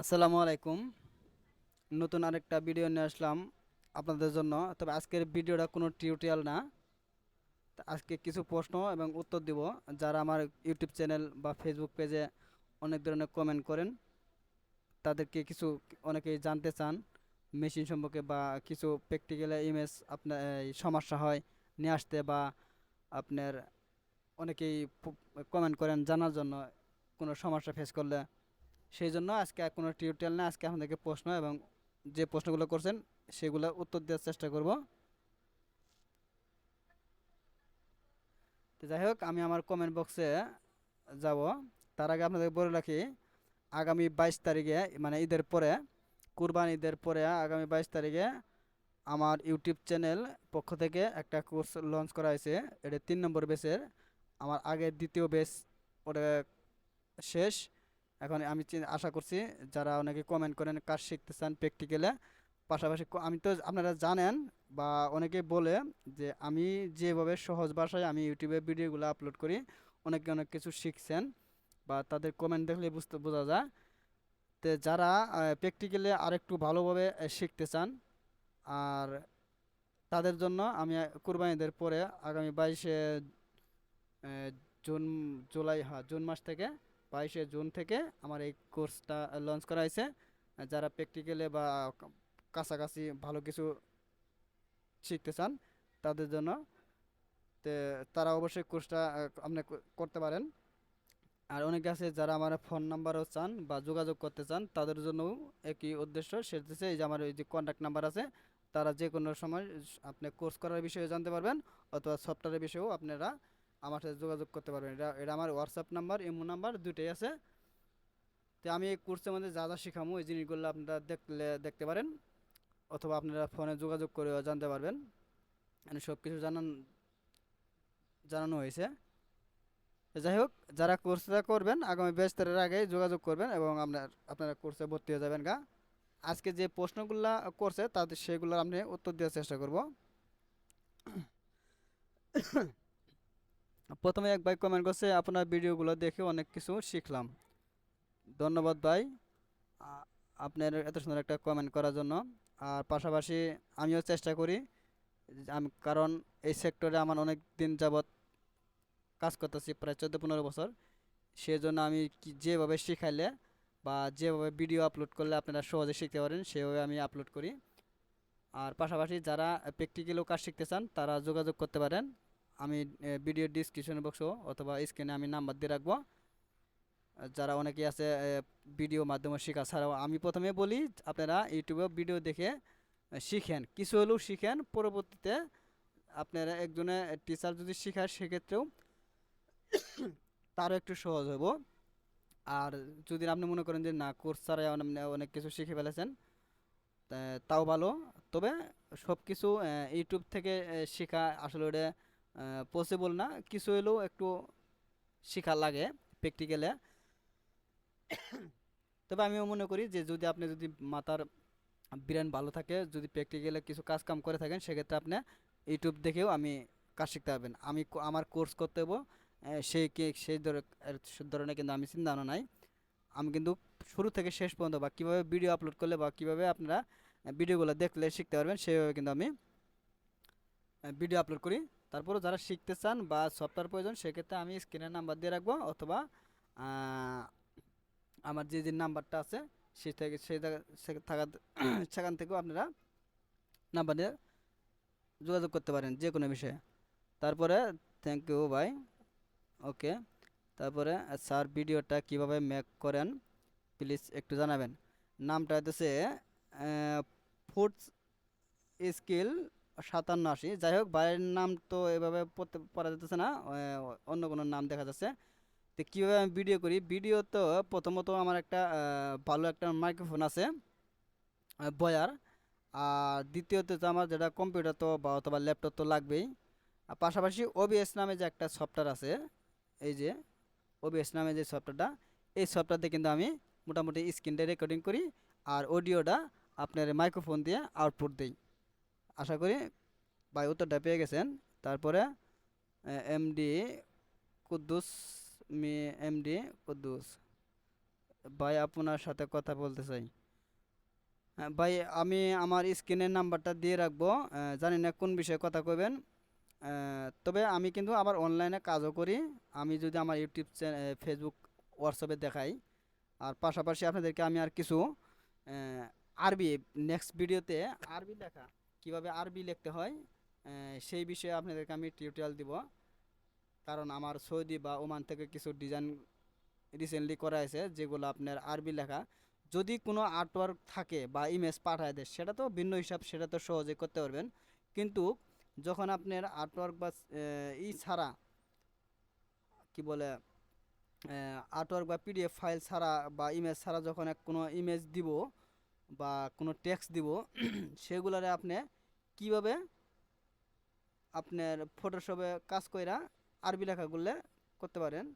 আসসালামু আলাইকুম। নতুন আরেকটা ভিডিও নিয়ে আসলাম আপনাদের জন্য। তবে আজকের ভিডিওটা কোনো টিউটোরিয়াল না। আজকে কিছু প্রশ্ন এবং উত্তর দিব। যারা আমার ইউটিউব চ্যানেল বা ফেসবুক পেজে অনেক ধরনের কমেন্ট করেন, তাদেরকে কিছু অনেকেই জানতে চান মেশিন সম্পর্কে বা কিছু প্র্যাকটিক্যাল ইমেজ আপনার সমস্যা হয় নিয়ে আসতে, বা আপনার অনেকেই কমেন্ট করেন জানার জন্য কোনো সমস্যা ফেস করলে। সেই জন্য আজকে আর কোনো টিউটোরিয়াল না, আজকে আপনাদেরকে প্রশ্ন এবং যে প্রশ্নগুলো করছেন সেগুলো উত্তর দেওয়ার চেষ্টা করব। তো যাই হোক, আমি আমার কমেন্ট বক্সে যাব। তার আগে আপনাদের বলে রাখি, আগামী 22 তারিখে, মানে ঈদের পরে, কুরবান ঈদের পরে আগামী 22 তারিখে আমার ইউটিউব চ্যানেল পক্ষ থেকে একটা কোর্স লঞ্চ করা হয়েছে। এটা 3 নম্বর বেসের। আমার আগের দ্বিতীয় বেস ওটা শেষ। এখন আমি আশা করছি যারা অনেকে কমেন্ট করেন কাজ শিখতে চান প্র্যাকটিক্যালে, পাশাপাশি আমি তো আপনারা জানেন বা অনেকে বলে যে আমি যেভাবে সহজ ভাষায় আমি ইউটিউবে ভিডিওগুলো আপলোড করি, অনেকে অনেক কিছু শিখছেন বা তাদের কমেন্ট দেখলে বোঝা যায়। তো যারা প্র্যাকটিক্যালি আরেকটু ভালোভাবে শিখতে চান, আর তাদের জন্য আমি কুরবানিদের পরে আগামী 22 জুন, জুলাই, হ্যাঁ জুন মাস থেকে 22 জুন থেকে আমার এই কোর্সটা লঞ্চ করা হয়েছে। যারা প্র্যাকটিক্যালে বা কাছাকাছি ভালো কিছু শিখতে চান তাদের জন্য। তো তারা অবশ্যই কোর্সটা আপনি করতে পারেন। আর অনেকে আছে যারা আমার ফোন নাম্বারও চান বা যোগাযোগ করতে চান, তাদের জন্যও একই উদ্দেশ্য সেটাছে, এই যে আমার এই যে কন্ট্যাক্ট নাম্বার আছে, তারা যে কোনো সময় আপনি কোর্স করার বিষয়ে জানতে পারবেন, অথবা সফটওয়্যারের বিষয়েও আপনারা আমার সাথে যোগাযোগ করতে পারবেন। এটা এটা আমার হোয়াটসঅ্যাপ নাম্বার, ইমো নাম্বার দুটোই আছে। তো আমি এই কোর্সের মধ্যে যা যা শেখামো এই জিনিসগুলো আপনারা দেখতে পারেন, অথবা আপনারা ফোনে যোগাযোগ করেও জানতে পারবেন। মানে সব কিছু জানানো হয়েছে। তো যাই হোক, যারা কোর্সটা করবেন আগামী 22 তারিখের আগে যোগাযোগ করবেন এবং আপনারা কোর্সে ভর্তি হয়ে যাবেন গা। আজকে যে প্রশ্নগুলা করছে তাদের সেগুলোর আমি উত্তর দেওয়ার চেষ্টা করব। প্রথমে এক ভাই কমেন্ট করছে, আপনার ভিডিওগুলো দেখে অনেক কিছু শিখলাম। ধন্যবাদ ভাই, আ- আপনার এত সুন্দর একটা কমেন্ট করার জন্য। আর পাশাপাশি আমিও চেষ্টা করি, আমি কারণ এই সেক্টরে আমার অনেক দিন যাবৎ কাজ করতেছি, প্রায় 14-15 বছর। সেজন্য আমি যেভাবে শিখাইলে বা যেভাবে ভিডিও আপলোড করলে আপনারা সহজে শিখতে পারেন সেভাবে আমি আপলোড করি। আর পাশাপাশি যারা প্র্যাকটিক্যালও কাজ শিখতে চান তারা যোগাযোগ করতে পারেন। আমি ভিডিও ডিসক্রিপশন বক্স অথবা স্ক্রিনে আমি নাম্বার দিয়ে রাখবো। যারা অনেকে আছে ভিডিও মাধ্যমে শেখা ছাড়াও, আমি প্রথমে বলি আপনারা ইউটিউবে ভিডিও দেখে শিখেন, কিছু হলেও শিখেন। পরবর্তীতে আপনারা একজনের টিচার যদি শেখায় সেক্ষেত্রেও তারও একটু সহজ হবো। আর যদি আপনি মনে করেন যে না, কোর্স ছাড়াই আপনি অনেক কিছু শিখে ফেলেছেন, তাও ভালো। তবে সব কিছু ইউটিউব থেকে শেখা আসলে ওটা পসিবল না, কিছু হলেও একটু শেখা লাগে প্র্যাকটিক্যালে। তবে আমিও মনে করি যে যদি মাথার ব্রেন ভালো থাকে, যদি প্র্যাকটিক্যালে কিছু কাজ কাম করে থাকেন, সেক্ষেত্রে আপনি ইউটিউব দেখেও আমি কাজ শিখতে পারবেন। আমার কোর্স করতে হবো সেই ধরনের কিন্তু আমি চিন্তা ভাবনা নাই। আমি কিন্তু শুরু থেকে শেষ পর্যন্ত বা কীভাবে ভিডিও আপলোড করলে বা কীভাবে আপনারা ভিডিওগুলো দেখলে শিখতে পারবেন সেভাবে কিন্তু আমি ভিডিও আপলোড করি। তারপরে যারা শিখতে চান বা সফটওয়্যার প্রয়োজন, সেক্ষেত্রে আমি স্ক্রিনের নাম্বার দিয়ে রাখবো, অথবা আহ, আমার যে নাম্বারটা আছে সে থেকে সেই থাকা সেখান থেকেও আপনারা নাম্বার দিয়ে যোগাযোগ করতে পারেন যে কোনো বিষয়ে। তারপরে থ্যাংক ইউ ভাই, ওকে। তারপরে স্যার ভিডিওটা কিভাবে মেক করেন প্লিজ একটু জানাবেন। নামটা হইতেছে ফুড স্কিল 5780। যাই হোক, ভাইয়ের নাম তো এভাবে পড়তে পড়া যেতেছে না, অন্য কোনো নাম দেখা যাচ্ছে। তো কীভাবে আমি ভিডিও করি, ভিডিও তো প্রথমত আমার একটা ভালো একটা মাইক্রোফোন আছে, বয়ার। আর দ্বিতীয়ত তো আমার যেটা কম্পিউটার তো বা অথবা ল্যাপটপ তো লাগবেই। আর পাশাপাশি ওবিএস নামে যে একটা সফটওয়্যার আছে, এই যে ওবিএস নামে যে সফটওয়্যারটা, এই সফটওয়্যারতে কিন্তু আমি মোটামুটি স্ক্রিনটা রেকর্ডিং করি আর অডিওটা আপনার মাইক্রোফোন দিয়ে আউটপুট দিই। আশা করি ভাই উত্তরটা পেয়ে গেছেন। তারপরে এমডি কুদ্দুস, মি এমডি কুদ্দুস, ভাই আপনার সাথে কথা বলতে চাই। হ্যাঁ, ভাই আমি আমার স্ক্রিনের নাম্বারটা দিয়ে রাখবো। জানি না কোন বিষয়ে কথা কইবেন। তবে আমি কিন্তু আবার অনলাইনে কাজও করি। আমি যদি আমার ইউটিউব ফেসবুক হোয়াটসঅ্যাপে দেখাই, আর পাশাপাশি আপনাদেরকে আমি আর কিছু আহ, আরবি নেক্সট ভিডিওতে আরবি লেখা কিভাবে আরবি লিখতে হয় সেই বিষয়ে আপনাদেরকে আমি টিউটোরিয়াল দিব। কারণ আমার সৌদি বা ওমান থেকে কিছু ডিজাইন রিসেন্টলি করা হয়েছে যেগুলো আপনার আরবি লেখা। যদি কোনো আর্টওয়ার্ক থাকে বা ইমেজ পাঠায় দেয় সেটা তো ভিন্ন হিসাব, সেটা তো সহজে করতে পারবেন। কিন্তু যখন আপনার আর্টওয়ার্ক বা ই ছাড়া কি বলে আর্টওয়ার্ক বা পিডিএফ ফাইল ছাড়া বা ইমেজ ছাড়া যখন কোনো ইমেজ দিব বা কোনো টেক্সট দিব সেগুলারে আপনি কিভাবে আপনার ফটোশপে কাজ কইরা আরবি লেখাগুলো করতে পারেন।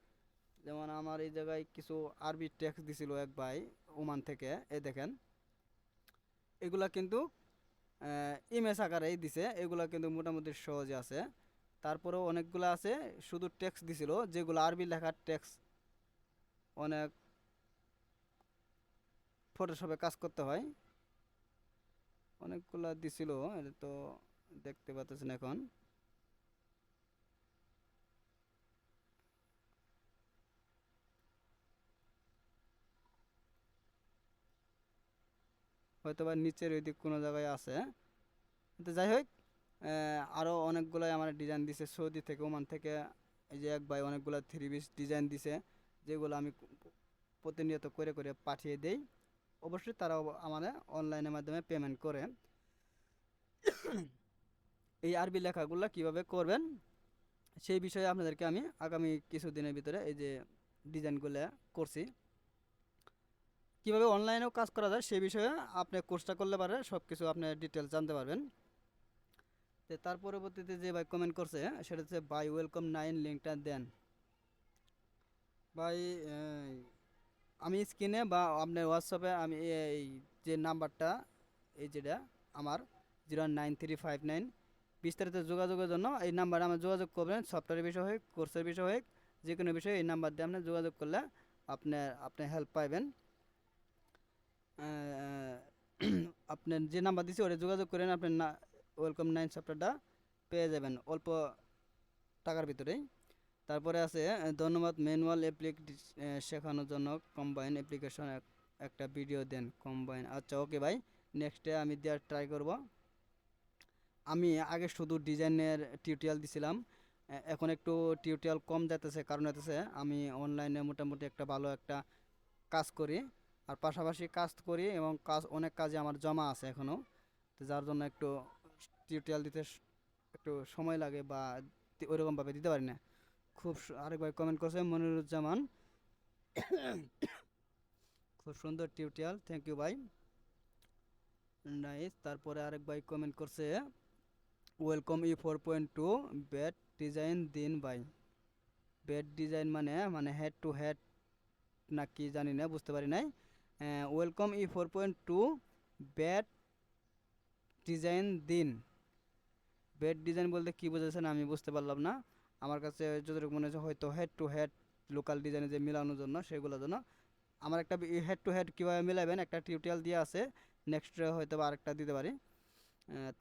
যেমন আমার এই জায়গায় কিছু আরবি টেক্সট দিছিল এক ভাই ওমান থেকে, এই দেখেন এগুলা কিন্তু ইমেজ আকারেই দিছে, এগুলা কিন্তু মোটামুটি সহজে আছে। তারপরেও অনেকগুলো আছে শুধু টেক্সট দিছিল, যেগুলো আরবি লেখার টেক্সট অনেক ফটোশপে কাজ করতে হয়। অনেকগুলা দিছিল, এটা তো দেখতে পাচ্ছেন এখন। হয়তো বা নিচের ওই দিক কোনো জায়গায় আছে। তো যাই হোক, আরও অনেকগুলাই আমার ডিজাইন দিছে সৌদি থেকে ওমান থেকে। এই যে এক ভাই অনেকগুলো থ্রি পিস ডিজাইন দিছে, যেগুলো আমি প্রতিনিয়ত করে করে পাঠিয়ে দেই। অবশ্যই তারাও আমার অনলাইনের মাধ্যমে পেমেন্ট করে। এই আরবি লেখাগুলো কিভাবে করবেন সেই বিষয়ে আপনাদেরকে আমি আগামী কিছু দিনের ভিতরে এই যে ডিজাইনগুলো করছি, কিভাবে অনলাইনেও কাজ করা যায় সেই বিষয়ে আপনি কোর্সটা করলে পারে সব কিছু আপনি ডিটেলস জানতে পারবেন। তো তার পরবর্তীতে যে ভাই কমেন্ট করছে সেটা হচ্ছে বাই ওয়েলকাম 9 লিঙ্কটা দেন। ভাই আমি স্ক্রিনে বা আপনার হোয়াটসঅ্যাপে আমি এই যে নাম্বারটা, এই যেটা আমার 09359, বিস্তারিত যোগাযোগের জন্য এই নাম্বারে আমার যোগাযোগ করবেন। সফটওয়্যারের বিষয় হোক, কোর্সের বিষয় হোক, যে কোনো বিষয়ে এই নাম্বার দিয়ে আপনি যোগাযোগ করলে আপনি হেল্প পাইবেন। আপনার যে নাম্বার দিছি ওটা যোগাযোগ করেন, আপনার ওয়েলকাম 9 সফটওয়্যারটা পেয়ে যাবেন অল্প টাকার ভিতরেই। তারপরে আছে ধন্যবাদ ম্যানুয়াল অ্যাপ্লিক শেখানোর জন্য কম্বাইন অ্যাপ্লিকেশন একটা ভিডিও দেন কম্বাইন। আচ্ছা ওকে ভাই, নেক্সটে আমি দেওয়ার ট্রাই করব। আমি আগে শুধু ডিজাইনের টিউটোরিয়াল দিছিলাম, এখন একটু টিউটোরিয়াল কম যাইতেছে, কারণ হইতেছে আমি অনলাইনে মোটামুটি একটা ভালো একটা কাজ করি, আর পাশাপাশি কাজ করি এবং অনেক কাজে আমার জমা আছে এখনও। তো যার জন্য একটু টিউটোরিয়াল দিতে একটু সময় লাগে বা ওইরকমভাবে দিতে পারি না। আরেক ভাই কমেন্ট করছে মনিরুজ্জামান, খুব সুন্দর টিউটোরিয়াল, থ্যাংক ইউ ভাই, নাইস। তারপরে আরেক ভাই কমেন্ট করছে ওয়েলকাম E4.2 ব্যাড ডিজাইন দিন ভাই। ব্যাড ডিজাইন মানে মানে হেড টু হেড না কি জানি না, বুঝতে পারি নাই। ওয়েলকাম E4.2 ব্যাড ডিজাইন দিন। ব্যাড ডিজাইন বলতে কি বোঝাচ্ছেন আমি বুঝতে পারলাম না। আমার কাছে যতটুকু মনে হচ্ছে হয়তো হেড টু হেড লোকাল ডিজাইনে যে মেলানোর জন্য সেগুলোর জন্য। আমার একটা হেড টু হেড কীভাবে মেলাবেন একটা টিউটোরিয়াল দিয়ে আছে, নেক্সট হয়তো বা আরেকটা দিতে পারি।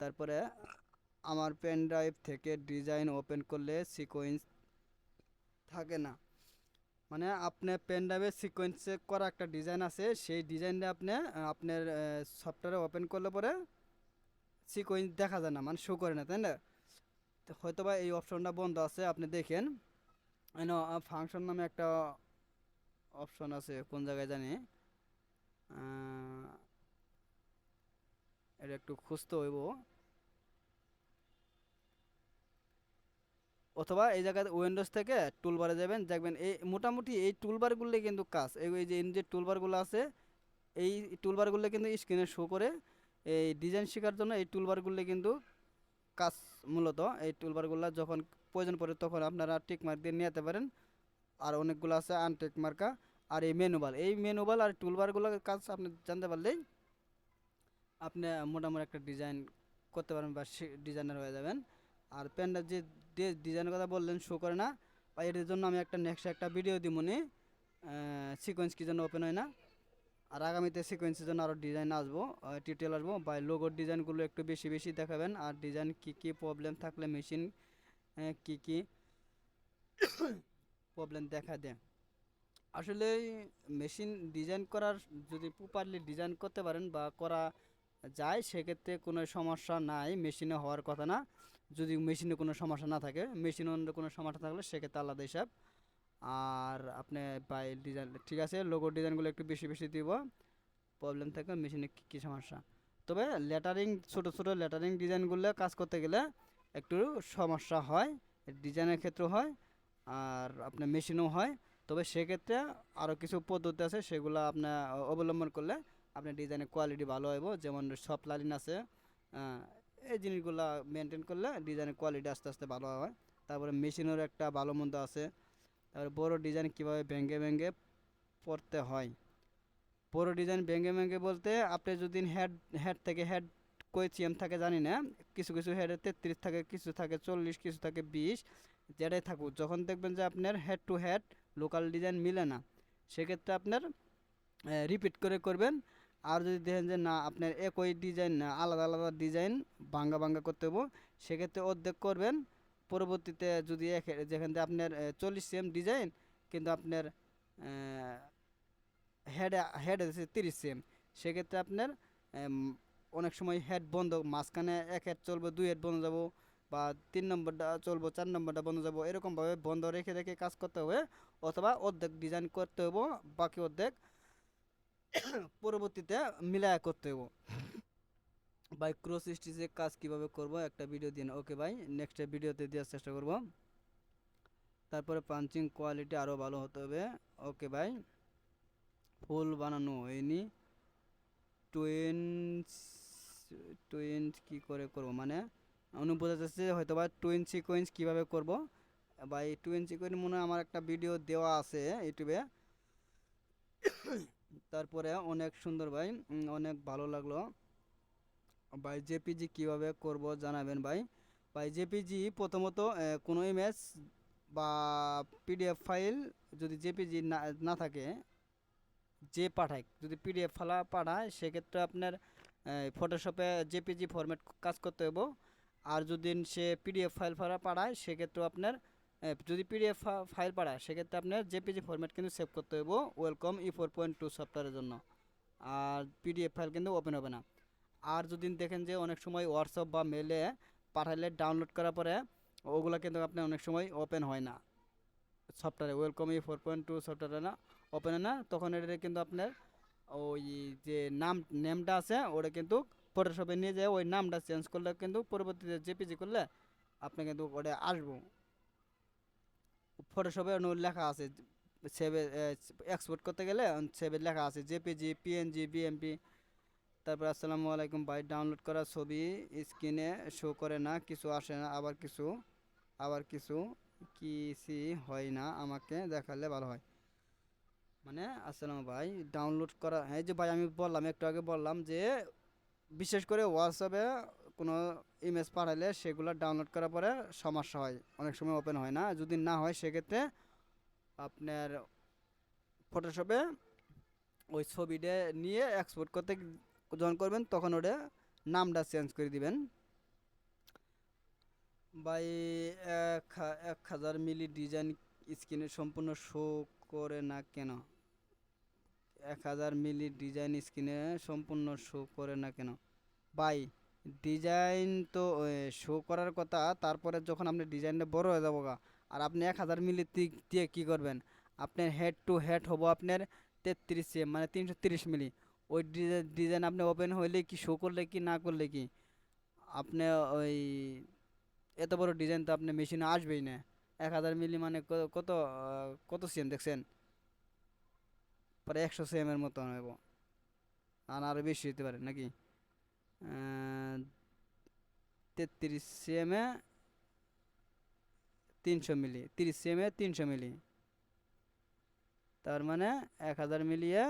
তারপরে আমার পেন ড্রাইভ থেকে ডিজাইন ওপেন করলে সিকোয়েন্স থাকে না। মানে আপনার পেন ড্রাইভে সিকোয়েন্সে করা একটা ডিজাইন আছে, সেই ডিজাইনটা আপনি আপনার সফটওয়্যারে ওপেন করলে পরে সিকোয়েন্স দেখা যায় না, মানে শো করে না, তাই না? তো হয়তো বা এই অপশনটা বন্ধ আছে, আপনি দেখেন ফাংশন নামে একটা অপশন আছে কোন জায়গায় জানি, এটা একটু খুঁজতে হইব। অথবা এই জায়গায় উইন্ডোজ থেকে টুলবারে যাবেন, দেখবেন এই মোটামুটি এই টুলবারগুলো কিন্তু কাজ এই যে টুলবারগুলো আছে, এই টুলবারগুলো কিন্তু স্ক্রিনে শো করে। এই ডিজাইন শেখার জন্য এই টুলবারগুলো কিন্তু কাজ। মূলত এই টুলবারগুলো যখন প্রয়োজন পড়ে তখন আপনারা টিক মার্ক দিয়ে নিয়ে যেতে পারেন। আর অনেকগুলো আছে আনটিক মার্কা। আর এই মেনুবার আর টুলবারগুলোর কাজ আপনি জানতে পারলেই আপনি মোটামুটি একটা ডিজাইন করতে পারবেন বা ডিজাইনার হয়ে যাবেন। আর প্যান্ডের যে ডিজাইনের কথা বললেন শো করে না, বা এটার জন্য আমি একটা নেক্সট একটা ভিডিও দিমুনি। সিকোয়েন্স কি জন্য ওপেন হয় না। আর আগামীতে সিকোয়েন্সের জন্য আরও ডিজাইন আসবো, টিউটোরিয়াল আসবো, বা লোগোর ডিজাইনগুলো একটু বেশি বেশি দেখাবেন। আর ডিজাইন কি কি প্রবলেম থাকলে মেশিন কি কি প্রবলেম দেখা দেয়। আসলে মেশিন ডিজাইন করার, যদি প্রপারলি ডিজাইন করতে পারেন বা করা যায়, সেক্ষেত্রে কোনো সমস্যা নাই, মেশিনে হওয়ার কথা না। যদি মেশিনে কোনো সমস্যা না থাকে, মেশিনে অন্য কোনো সমস্যা থাকলে সেক্ষেত্রে আলাদা হিসাব। আর আপনি বাই ডিজাইন ঠিক আছে, লোগোর ডিজাইনগুলো একটু বেশি বেশি দিব, প্রবলেম থাকবে মেশিনে কী কী সমস্যা। তবে লেটারিং, ছোটো ছোটো লেটারিং ডিজাইনগুলো কাজ করতে গেলে একটু সমস্যা হয়, ডিজাইনের ক্ষেত্রেও হয় আর আপনার মেশিনেও হয়। তবে সেক্ষেত্রে আরও কিছু পদ্ধতি আছে, সেগুলো আপনার অবলম্বন করলে আপনার ডিজাইনের কোয়ালিটি ভালো হবে। যেমন সফট লাইন আছে, এই জিনিসগুলো মেনটেন করলে ডিজাইনের কোয়ালিটি আস্তে আস্তে ভালো হয়। তারপরে মেশিনেরও একটা ভালো মন্দ আছে। তারপরে বড় ডিজাইন কীভাবে ভেঙে ভেঙে পড়তে হয়। বড় ডিজাইন ভেঙে ভেঙে বলতে, আপনি যদি হেড হেড থেকে হেড কই সিএম থাকে জানি না, কিছু কিছু হেডে 33 থাকে, কিছু থাকে 40, কিছু থাকে 20, যেটাই থাকুক, যখন দেখবেন যে আপনার head to head local design মিলে না, সেক্ষেত্রে আপনার রিপিট করে করবেন। আর যদি দেখেন যে না, আপনার একই ডিজাইন না, আলাদা আলাদা ডিজাইন ভাঙ্গা ভাঙ্গা করতে হবো, সেক্ষেত্রে অর্ধেক করবেন। পরবর্তীতে যদি যেখান থেকে আপনার 40 cm ডিজাইন, কিন্তু আপনার হেডে হেড আছে 30 cm, সেক্ষেত্রে আপনার অনেক সময় হেড বন্ধ, মাঝখানে এক হেড চলবে, 2 হেড বন্ধ যাব, বা 3 নম্বরটা চলবো, 4 নম্বরটা বন্ধ যাব, এরকমভাবে বন্ধ রেখে রেখে কাজ করতে হবে। অথবা অর্ধেক ডিজাইন করতে হবো, বাকি অর্ধেক পরবর্তীতে মিলায়া করতে হবো। ভাই ক্রস স্টিচের কাজ কিভাবে করব একটা ভিডিও দিন, ওকে ভাই, নেক্সট ভিডিওতে দেওয়ার চেষ্টা করব। তারপরে পাঞ্চিং কোয়ালিটি আরও ভালো হতে হবে, ওকে ভাই। ফুল বানানো হয়নি, টুইন্স টুইন্স কী করে করব, মানে বোঝা যাচ্ছে হয়তো বা টুইন সিকোয়েন্স কীভাবে করব। বা এই টুইন সিকোয়েন্স মনে হয় আমার একটা ভিডিও দেওয়া আছে ইউটিউবে। তারপরে অনেক সুন্দর ভাই, অনেক ভালো লাগলো ভাই। জেপিজি কিভাবে করব জানাবেন ভাই। ভাই জেপিজি প্রথমত কোনো ইমেজ বা পিডিএফ ফাইল যদি জেপিজি না না থাকে, যে পাঠায় যদি পিডিএফ ফাইল পাঠায়, সেক্ষেত্রে আপনার ফটোশপে জেপিজি ফরম্যাট কাজ করতে হবে। আর যদি সে পিডিএফ ফাইল পাঠায়, সেক্ষেত্রে আপনার যদি পিডিএফ ফাইল পাঠায়, সেক্ষেত্রে আপনার জেপিজি ফরম্যাট কিন্তু সেভ করতে হবে ওয়েলকাম E4.2 সফটওয়্যারের জন্য। আর পিডিএফ ফাইল কিন্তু ওপেন হবে না। আর যদি দেখেন যে অনেক সময় হোয়াটসঅ্যাপ বা মেলে পাঠালে ডাউনলোড করার পরে ওগুলো কিন্তু আপনার অনেক সময় ওপেন হয় না, সফটওয়্যারে ওয়েলকাম E4.2 সফটওয়্যারে না ওপেন হয় না, তখন এটা কিন্তু আপনার ওই যে নেমটা আছে ওটা কিন্তু ফটোশপে নিয়ে যায়, ওই নামটা চেঞ্জ করলে কিন্তু পরবর্তীতে জেপিজি করলে আপনি কিন্তু ওটা আসবো। ফটোশপে লেখা আছে সেভে, এক্সপোর্ট করতে গেলে সেভে লেখা আছে জেপিজি, পিএনজি, বিএমপি। তারপর আসসালামু আলাইকুম ভাই, ডাউনলোড করা ছবি স্ক্রিনে শো করে না, কিছু আসে না, আবার কিছু কিছু হয় না, আমাকে দেখালে ভালো হয়। মানে আসসালাম ভাই, ডাউনলোড করা, হ্যাঁ যে ভাই আমি বললাম একটু আগে বললাম যে বিশেষ করে হোয়াটসঅ্যাপে কোনো ইমেজ পাঠালে সেগুলো ডাউনলোড করার পরে সমস্যা হয়, অনেক সময় ওপেন হয় না। যদি না হয় সেক্ষেত্রে আপনার ফটোশপে ওই ছবিটা নিয়ে এক্সপোর্ট করতে যখন করবেন, তখন ওটা নামটা চেঞ্জ করে দিবেন। বাই 1000 মিলি ডিজাইন স্ক্রিনে সম্পূর্ণ শো করে না কেন? 1000 মিলি ডিজাইন স্ক্রিনে সম্পূর্ণ শো করে না কেন? বাই ডিজাইন তো শো করার কথা, তারপরে যখন আপনি ডিজাইনটা বড় হয়ে যাবো গা, আর আপনি 1000 মিলি দিয়ে কী করবেন? আপনার হেড টু হেড হবো আপনার 33 cm, মানে 330 মিলি। ওই ডিজাইন আপনি ওপেন হইলে কি, শো করলে কি, না করলে কি, আপনি ওই এত বড় ডিজাইন তো আপনি মেশিনে আসবেই না। 1000 মিলি মানে কত সিএম দেখছেন? পরে 100 সিএম এর মতো নেব, আর আরও বেশি হতে পারে নাকি। 33 সিএম এ 300 মিলি, 30 সিএম এ 300 মিলি, তার মানে 1000 মিলিয়ে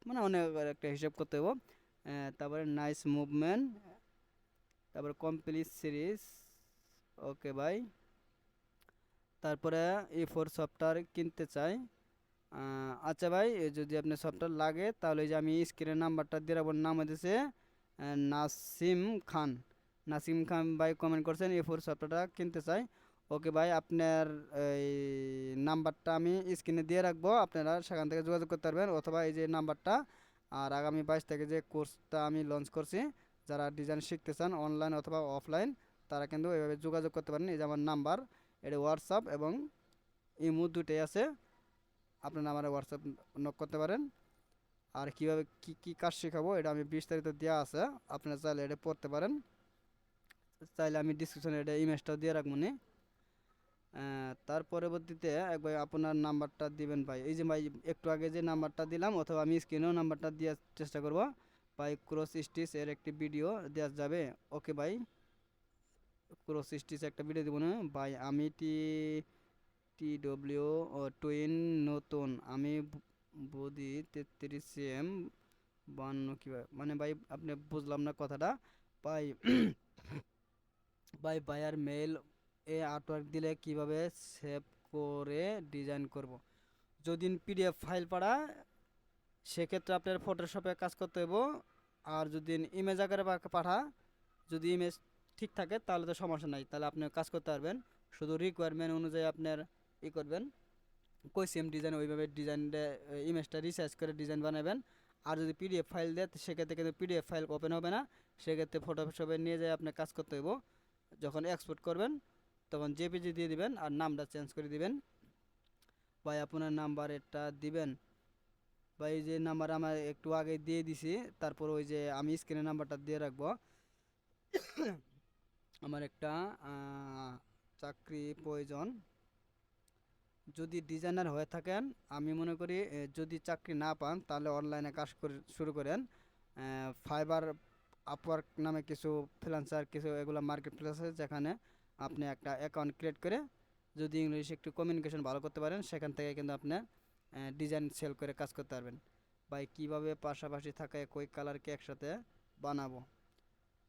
মানে অনেক একটা হিসাব করতে হবে। তারপরে নাইস মুভমেন্ট, তারপরে কমপ্লিট সিরিজ, ওকে ভাই। তারপরে E4 সফটওয়্যার কিনতে চাই। আচ্ছা ভাই, যদি আপনার সফটওয়্যার লাগে তাহলে এই যে আমি স্ক্রিনের নাম্বারটা দিয়ে রাখবো, নাম হচ্ছে নাসিম খান। নাসিম খান ভাই কমেন্ট করছেন E4 সফটওয়্যারটা কিনতে চাই। ওকে ভাই, আপনার এই নাম্বারটা আমি স্ক্রিনে দিয়ে রাখবো, আপনারা সেখান থেকে যোগাযোগ করতে পারবেন, অথবা এই যে নাম্বারটা। আর আগামী 22 থেকে যে কোর্সটা আমি লঞ্চ করছি, যারা ডিজাইন শিখতে চান অনলাইন অথবা অফলাইন, তারা কিন্তু এভাবে যোগাযোগ করতে পারেন। এই যে আমার নাম্বার, এটা হোয়াটসঅ্যাপ এবং ইমো দুটোই আছে, আপনারা আমার হোয়াটসঅ্যাপ নক করতে পারেন। আর কিভাবে কি কি কাজ শেখাবো এটা আমি বিস্তারিত দেওয়া আছে, আপনারা চাইলে এটা পড়তে পারেন। চাইলে আমি ডিসক্রিপশনে এটা ইমেজটাও দিয়ে রাখবো নি। তার পরবর্তীতে একবার আপনার নাম্বারটা দিবেন ভাই, এই যে ভাই একটু আগে যে নাম্বারটা দিলাম, অথবা আমি স্ক্রিনেও নাম্বারটা দেওয়ার চেষ্টা করব ভাই। ক্রস স্টিচ এর একটি ভিডিও দেওয়া যাবে? ওকে ভাই, ক্রস স্টিচ একটা ভিডিও দেবো না ভাই। আমি TW টুইন নতুন, আমি বডি 33 cm 52 কিভাবে, মানে ভাই আপনি বুঝলাম না কথাটা ভাই। ভাই বায়ার মেল এ আর্টওয়ার্ক দিলে কিভাবে সেভ করে ডিজাইন করব? যদি PDF ফাইল পাড়া, সেক্ষেত্রে আপনার ফটোশপে কাজ করতে হইব। আর যদি ইমেজ আকারে পাঠা, যদি ইমেজ ঠিক থাকে তাহলে তো সমস্যা নাই, তাহলে আপনি কাজ করতে পারবেন। শুধু রিকোয়ারমেন্ট অনুযায়ী আপনার করবেন, কই সেম ডিজাইন ওইভাবে ডিজাইনটা ইমেজটা রিসার্চ করে ডিজাইন বানাবেন। আর যদি PDF ফাইল দেয় সেক্ষেত্রে কিন্তু PDF ফাইল ওপেন হবে না, সেক্ষেত্রে ফটোশপে নিয়ে যায় আপনি কাজ করতে হইব। যখন এক্সপোর্ট করবেন তখন JPG দিয়ে দিবেন আর নামটা চেঞ্জ করে দিবেন। ভাই আপনার নাম্বার এটা দিবেন ভাই, যে নাম্বার আমার একটু আগে দিয়ে দিছি, তারপর ওই যে আমি স্ক্রিনের নাম্বারটা দিয়ে রাখবো। আমার একটা চাকরি প্রয়োজন, যদি ডিজাইনার হয়ে থাকেন। আমি মনে করি যদি চাকরি না পান তাহলে অনলাইনে কাজ শুরু করেন। ফাইবার, আপওয়ার্ক নামে কিছু ফ্রিল্যান্সার, কিছু এগুলো মার্কেট প্লেস আছে, যেখানে আপনি একটা অ্যাকাউন্ট ক্রিয়েট করে যদি ইংলিশ একটু কমিউনিকেশন ভালো করতে পারেন, সেখান থেকে কিন্তু আপনি ডিজাইন সেল করে কাজ করতে পারবেন। ভাই কীভাবে পাশাপাশি থাকে কই কালারকে একসাথে বানাবো?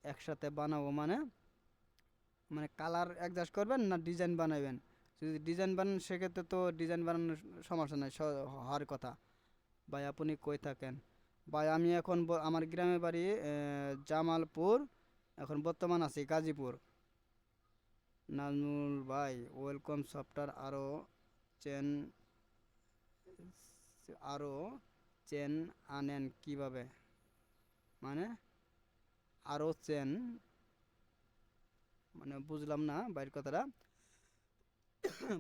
একসাথে বানাবো মানে মানে কালার অ্যাডজাস্ট করবেন না ডিজাইন বানাবেন? যদি ডিজাইন বানান সেক্ষেত্রে তো ডিজাইন বানানোর সমস্যা নাই, হওয়ার কথা। ভাই আপনি কই থাকেন? ভাই আমি এখন আমার গ্রামের বাড়ি জামালপুর, এখন বর্তমান আছি গাজীপুর। নাজমুল ভাই ওয়েলকাম সফটওয়্যার চেন আরও চেন আনেন কিভাবে, মানে চেন মানে বুঝলাম না বাইরের কথাটা।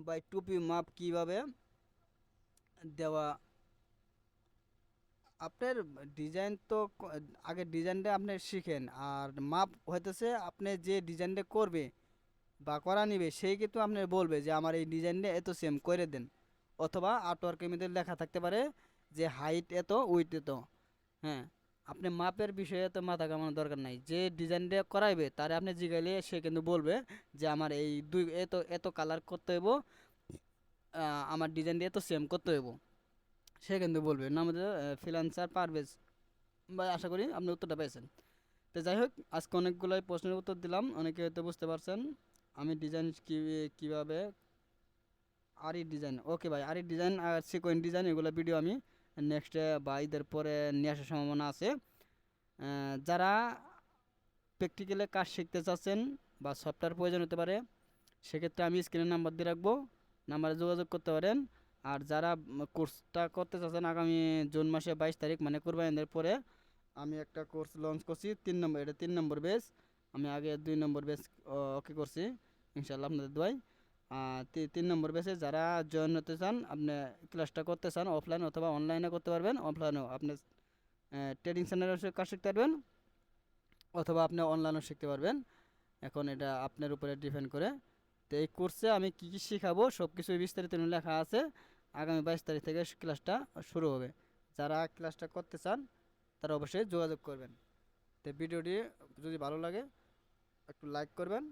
ভাই টুপি মাপ কিভাবে দেওয়া? আপনার ডিজাইন তো আগে ডিজাইনটা আপনি শিখেন, আর মাপ হইতেছে আপনি যে ডিজাইনটা করবে বা করা নিবে সেই কিন্তু আপনি বলবে যে আমার এই ডিজাইনটা এত সেম করে দেন। অথবা আর্টওয়ার্কের মধ্যে লেখা থাকতে পারে যে হাইট এত, উইথ এত। হ্যাঁ, আপনি মাপের বিষয়ে তো মাথা কামানোর দরকার নাই, যে ডিজাইনটা করাইবে তারে আপনি জিগাইলে সে কিন্তু বলবে যে আমার এই এত এত কালার করতে হইব, আমার ডিজাইনটা এত সেম করতে হইব, সে কিন্তু বলবে। নাম হচ্ছে ফ্রিল্যান্সার পারভেজ ভাই। আশা করি আপনি উত্তরটা পেয়েছেন। তো যাই হোক, আজকে অনেকগুলোই প্রশ্নের উত্তর দিলাম, অনেকে হয়তো বুঝতে পারছেন আমি ডিজাইন কীভাবে। আরি ডিজাইন, ওকে ভাই, আরি ডিজাইন আর সিকোয়েন্স ডিজাইন এগুলো ভিডিও আমি নেক্সটে বা ঈদের পরে নিয়ে আসার সম্ভাবনা আছে। যারা প্র্যাকটিক্যালে কাজ শিখতে চাচ্ছেন বা সফটওয়্যার প্রয়োজন হতে পারে, সেক্ষেত্রে আমি স্ক্রিনের নাম্বার দিয়ে রাখবো, নাম্বারে যোগাযোগ করতে পারেন। আর যারা কোর্সটা করতে চাচ্ছেন, আগামী জুন মাসে 22 তারিখ মানে কোরবানিদের পরে আমি একটা কোর্স লঞ্চ করছি 3 নম্বর, এটা 3 নম্বর বেচ। আমি আগে 2 নম্বর বেচ ওকে করছি, ইনশাল্লাহ আপনাদের দোয়াই। 3 নম্বর বেচে যারা জয়েন হতে চান, আপনি ক্লাসটা করতে চান অফলাইন অথবা অনলাইনে করতে পারবেন। অফলাইনেও আপনি ট্রেডিং সেন্টারে কাজ শিখতে পারবেন, অথবা আপনি অনলাইনেও শিখতে পারবেন। এখন এটা আপনার উপরে ডিপেন্ড করে। তো এই কোর্সে আমি কী কী শেখাবো সব কিছুই বিস্তারিত লেখা আছে। আগামী 22 তারিখ থেকে ক্লাসটা শুরু হবে। যারা ক্লাসটা করতে চান তারা অবশ্যই যোগাযোগ করবেন। তো ভিডিওটি যদি ভালো লাগে একটু লাইক করবেন।